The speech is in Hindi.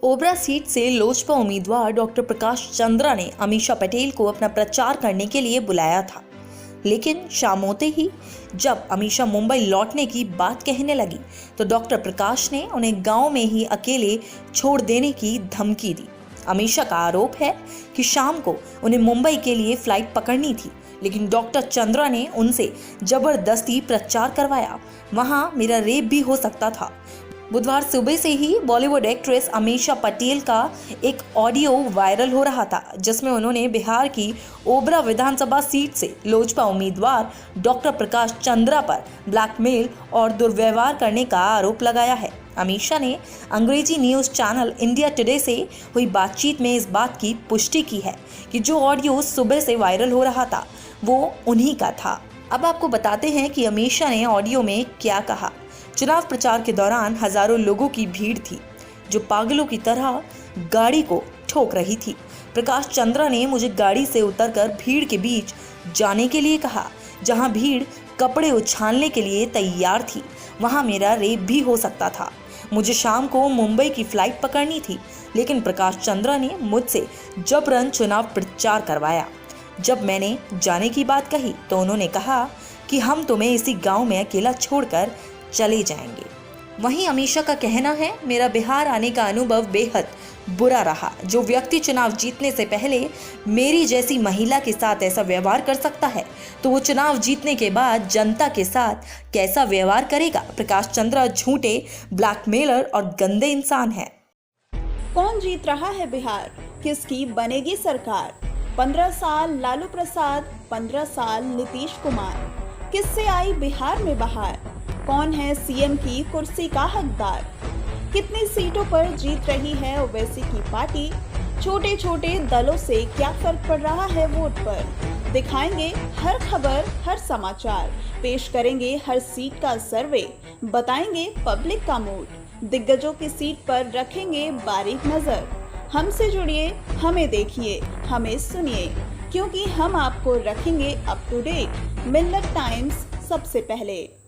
ओबरा सीट से लोजपा उम्मीदवार डॉक्टर प्रकाश चंद्रा ने अमीषा पटेल को अपना प्रचार करने के लिए बुलाया था, लेकिन शाम होते ही जब अमीषा मुंबई लौटने की बात कहने लगी तो डॉक्टर प्रकाश ने उन्हें गांव में ही अकेले छोड़ देने की धमकी दी। अमीषा का आरोप है कि शाम को उन्हें मुंबई के लिए फ्लाइट पकड़नी थी, लेकिन डॉक्टर चंद्रा ने उनसे जबरदस्ती प्रचार करवाया। वहां मेरा रेप भी हो सकता था। बुधवार सुबह से ही बॉलीवुड एक्ट्रेस अमीषा पटेल का एक ऑडियो वायरल हो रहा था, जिसमें उन्होंने बिहार की ओबरा विधानसभा सीट से लोजपा उम्मीदवार डॉक्टर प्रकाश चंद्रा पर ब्लैकमेल और दुर्व्यवहार करने का आरोप लगाया है। अमीषा ने अंग्रेजी न्यूज़ चैनल इंडिया टुडे से हुई बातचीत में इस बात की पुष्टि की है कि जो ऑडियो सुबह से वायरल हो रहा था वो उन्हीं का था। अब आपको बताते हैं कि अमीषा ने ऑडियो में क्या कहा। चुनाव प्रचार के दौरान हजारों लोगों की भीड़ थी जो पागलों की तरह गाड़ी को ठोक रही थी। प्रकाश चंद्रा ने मुझे गाड़ी से उतरकर भीड़ के बीच जाने के लिए कहा, जहां भीड़ कपड़े उछालने के लिए तैयार थी। वहां मेरा रेप भी हो सकता था। मुझे शाम को मुंबई की फ्लाइट पकड़नी थी, लेकिन प्रकाश चंद्रा ने मुझसे जबरन चुनाव प्रचार करवाया। जब मैंने जाने की बात कही तो उन्होंने कहा कि हम तुम्हें इसी गांव में अकेला छोड़कर चले जाएंगे। वहीं अमीषा का कहना है, मेरा बिहार आने का अनुभव बेहद बुरा रहा। जो व्यक्ति चुनाव जीतने से पहले मेरी जैसी महिला के साथ ऐसा व्यवहार कर सकता है तो वो चुनाव जीतने के बाद जनता के साथ कैसा व्यवहार करेगा। प्रकाश चंद्रा झूठे, ब्लैकमेलर और गंदे इंसान हैं। कौन जीत रहा है बिहार? किसकी बनेगी सरकार? 15 साल लालू प्रसाद, 15 साल नीतीश कुमार। किससे आई बिहार में बहार? कौन है सीएम की कुर्सी का हकदार? कितनी सीटों पर जीत रही है ओवैसी की पार्टी? छोटे छोटे दलों से क्या फर्क पड़ रहा है वोट पर? दिखाएंगे हर खबर, हर समाचार, पेश करेंगे हर सीट का सर्वे, बताएंगे पब्लिक का मूड, दिग्गजों की सीट पर रखेंगे बारीक नजर। हमसे जुड़िए, हमें देखिए, हमें सुनिए, क्योंकि हम आपको रखेंगे up to date. Millat times सबसे पहले।